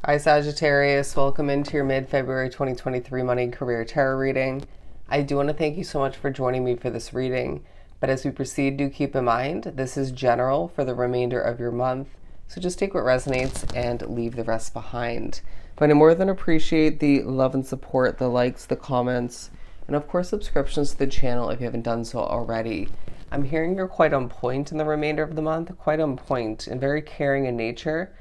Hi Sagittarius, welcome into your mid-February 2023 Money and Career Tarot reading. I do want to thank you so much for joining me for this reading, but as we proceed, do keep in mind this is general for the remainder of your month, so just take what resonates and leave the rest behind. But I more than appreciate the love and support, the likes, the comments, and of course subscriptions to the channel if you haven't done so already. I'm hearing you're quite on point in the remainder of the month, quite on point and very caring in nature.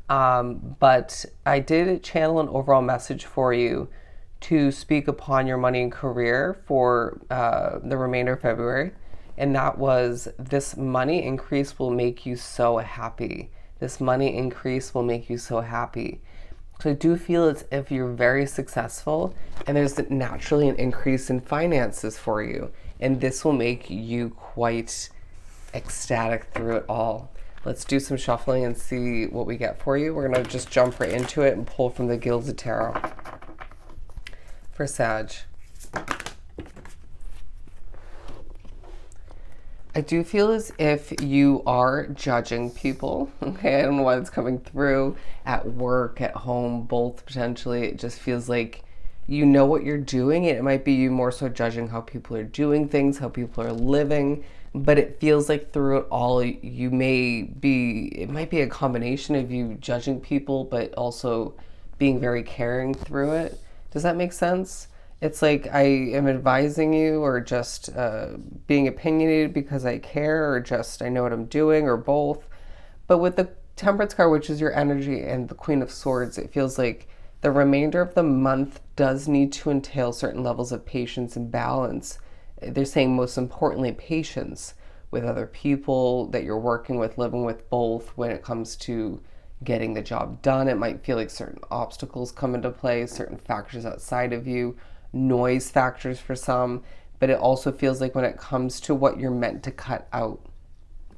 But I did channel an overall message for you to speak upon your money and career for the remainder of February. And that was, this money increase will make you so happy. This money increase will make you so happy. So I do feel as if you're very successful and there's naturally an increase in finances for you. And this will make you quite ecstatic through it all. Let's do some shuffling and see what we get for you. We're going to just jump right into it and pull from the Gilded Tarot for Sag. I do feel as if you are judging people. Okay, I don't know why it's coming through at work, at home, both potentially. It just feels like you know what you're doing. It might be you more so judging how people are doing things, how people are living. But it feels like through it all, it might be a combination of you judging people, but also being very caring through it. Does that make sense? It's like I am advising you, or just being opinionated because I care, or just I know what I'm doing, or both. But with the Temperance card, which is your energy, and the Queen of Swords, it feels like the remainder of the month does need to entail certain levels of patience and balance. They're saying most importantly patience with other people that you're working with, living with, both when it comes to getting the job done. It might feel like certain obstacles come into play, certain factors outside of you, noise factors for some, but it also feels like when it comes to what you're meant to cut out,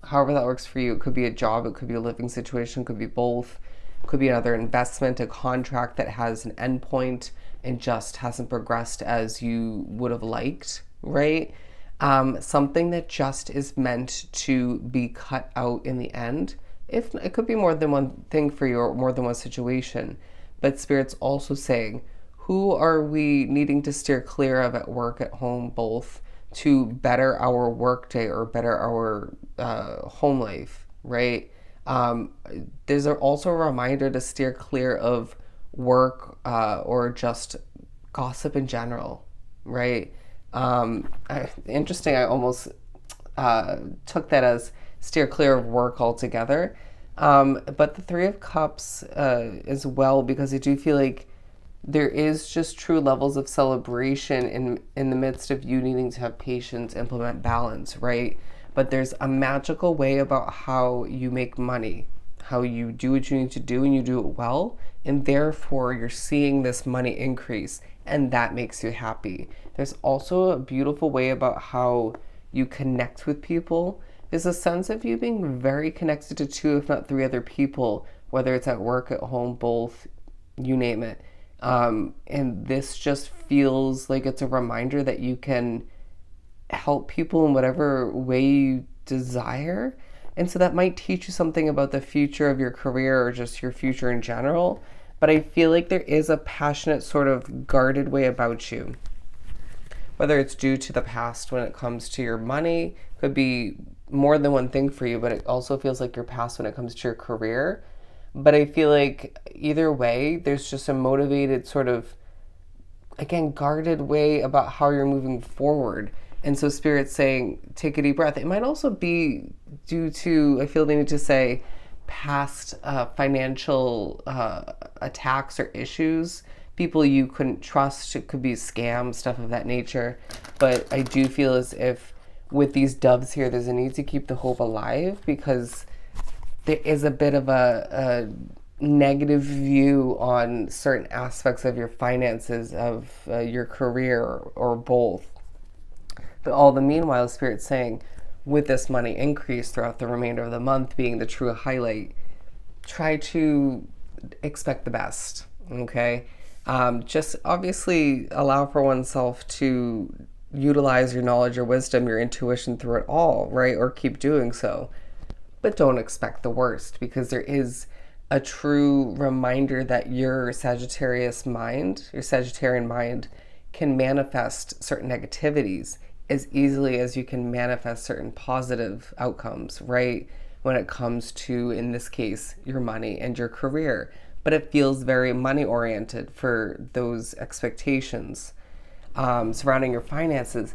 however that works for you, it could be a job, it could be a living situation, it could be both, it could be another investment, a contract that has an end point and just hasn't progressed as you would have liked, right? Something that just is meant to be cut out in the end. If it could be more than one thing for you, or more than one situation, but Spirit's also saying, who are we needing to steer clear of at work, at home, both, to better our work day or better our home life, right? There's also a reminder to steer clear of work or just gossip in general, right? Interesting, I almost took that as steer clear of work altogether. But the Three of Cups as well, because I do feel like there is just true levels of celebration in the midst of you needing to have patience, implement balance, right? But there's a magical way about how you make money, how you do what you need to do and you do it well, and therefore you're seeing this money increase, and that makes you happy. There's also a beautiful way about how you connect with people. There's a sense of you being very connected to two, if not three other people, whether it's at work, at home, both, you name it. And this just feels like it's a reminder that you can help people in whatever way you desire. And so that might teach you something about the future of your career or just your future in general. But I feel like there is a passionate, sort of guarded way about you. Whether it's due to the past when it comes to your money, could be more than one thing for you, but it also feels like your past when it comes to your career. But I feel like either way, there's just a motivated, sort of, again, guarded way about how you're moving forward. And so Spirit's saying, take a deep breath. It might also be due to, I feel they need to say, past financial attacks or issues, people you couldn't trust. It could be scams, stuff of that nature. But I do feel as if with these doves here, there's a need to keep the hope alive, because there is a bit of a negative view on certain aspects of your finances, of your career, or both. But all the meanwhile, Spirit's saying, with this money increase throughout the remainder of the month being the true highlight, try to expect the best, okay? Just obviously allow for oneself to utilize your knowledge, your wisdom, your intuition through it all, right? Or keep doing so. But don't expect the worst, because there is a true reminder that your Sagittarian mind can manifest certain negativities as easily as you can manifest certain positive outcomes, right? When it comes to, in this case, your money and your career. But it feels very money oriented for those expectations surrounding your finances,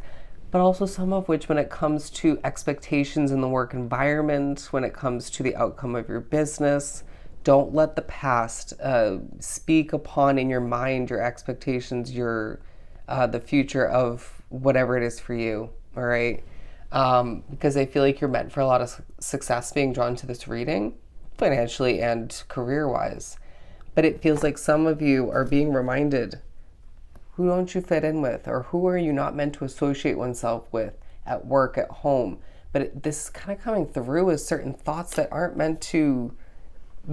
but also some of which, when it comes to expectations in the work environment, when it comes to the outcome of your business, don't let the past speak upon in your mind your expectations, your the future of whatever it is for you. All right, because I feel like you're meant for a lot of success being drawn to this reading, financially and career-wise. But it feels like some of you are being reminded, who don't you fit in with, or who are you not meant to associate oneself with at work, at home? But this is kind of coming through as certain thoughts that aren't meant to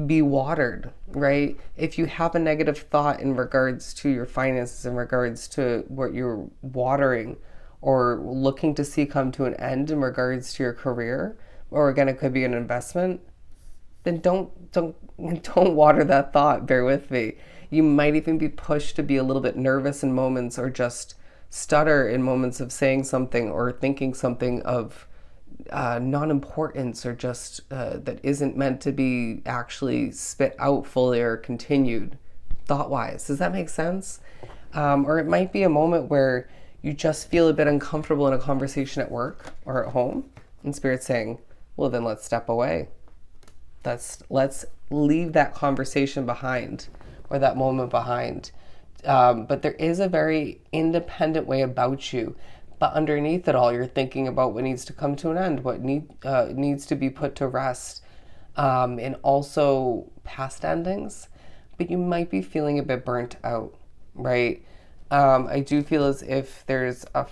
be watered, right? If you have a negative thought in regards to your finances, in regards to what you're watering or looking to see come to an end in regards to your career, or again, it could be an investment, then don't water that thought. Bear with me. You might even be pushed to be a little bit nervous in moments, or just stutter in moments of saying something or thinking something of non-importance, or just that isn't meant to be actually spit out fully or continued thought-wise. Does that make sense? Or it might be a moment where you just feel a bit uncomfortable in a conversation at work or at home, and Spirit's saying, well, then let's step away. Let's leave that conversation behind, or that moment behind. But there is a very independent way about you. But underneath it all, you're thinking about what needs to come to an end, what needs to be put to rest, and also past endings. But you might be feeling a bit burnt out, right? I do feel as if there's a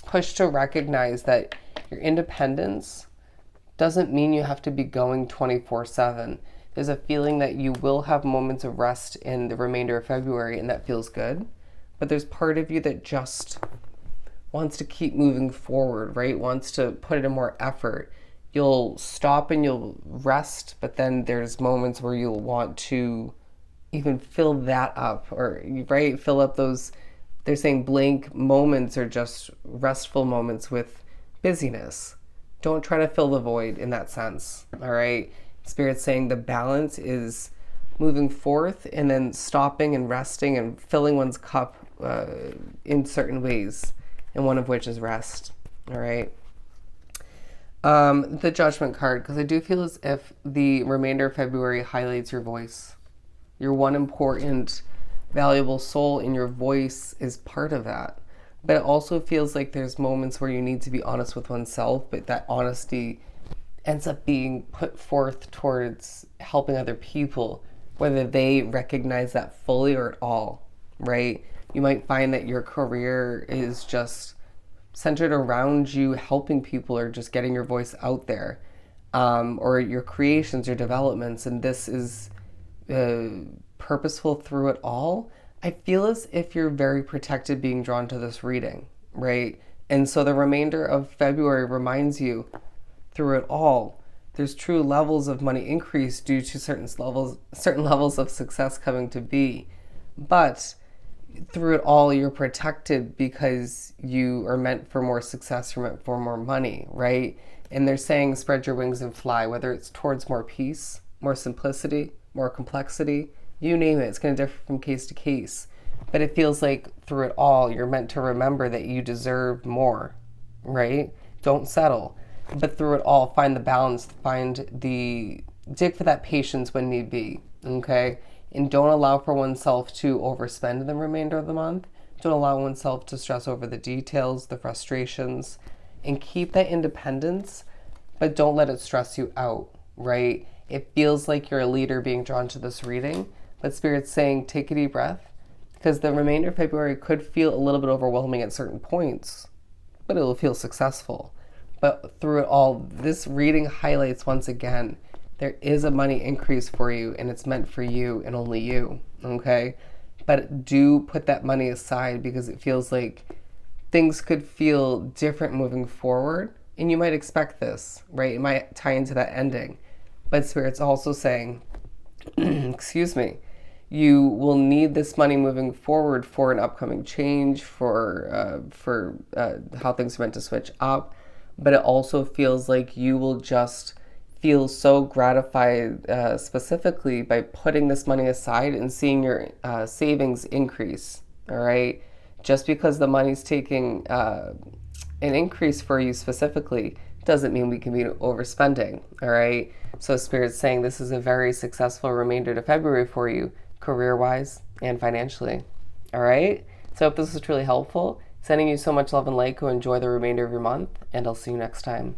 push to recognize that your independence doesn't mean you have to be going 24/7. There's a feeling that you will have moments of rest in the remainder of February, and that feels good. But there's part of you that just wants to keep moving forward, right? Wants to put in more effort. You'll stop and you'll rest, but then there's moments where you'll want to even fill that up, or, right, fill up those, they're saying blank moments, or just restful moments with busyness. Don't try to fill the void in that sense, all right? Spirit's saying the balance is moving forth and then stopping and resting and filling one's cup in certain ways, and one of which is rest, all right? The Judgment card, because I do feel as if the remainder of February highlights your voice. Your one important, valuable soul in your voice is part of that. But it also feels like there's moments where you need to be honest with oneself, but that honesty ends up being put forth towards helping other people, whether they recognize that fully or at all, right? You might find that your career is just centered around you helping people, or just getting your voice out there, or your creations, your developments, and this is purposeful through it all. I feel as if you're very protected being drawn to this reading, right? And so the remainder of February reminds you, through it all, there's true levels of money increase due to certain levels of success coming to be. But through it all, you're protected because you are meant for more success, you're meant for more money, right? And they're saying spread your wings and fly, whether it's towards more peace, more simplicity, more complexity, you name it. It's going to differ from case to case. But it feels like through it all, you're meant to remember that you deserve more, right? Don't settle. But through it all, find the balance, dig for that patience when need be, okay? And don't allow for oneself to overspend in the remainder of the month. Don't allow oneself to stress over the details, the frustrations, and keep that independence, but don't let it stress you out, right? It feels like you're a leader being drawn to this reading, but Spirit's saying take a deep breath, because the remainder of February could feel a little bit overwhelming at certain points, but it'll feel successful. But through it all, this reading highlights once again, there is a money increase for you, and it's meant for you and only you, okay? But do put that money aside, because it feels like things could feel different moving forward, and you might expect this, right? It might tie into that ending. But Spirit's also saying, excuse me, you will need this money moving forward for an upcoming change, for how things are meant to switch up. But it also feels like you will just feel so gratified, specifically by putting this money aside and seeing your savings increase. All right, just because the money's taking an increase for you specifically doesn't mean we can be overspending. All right. So Spirit's saying this is a very successful remainder to February for you, career-wise and financially. All right. So I hope this was truly helpful. Sending you so much love and light. Go enjoy the remainder of your month, and I'll see you next time.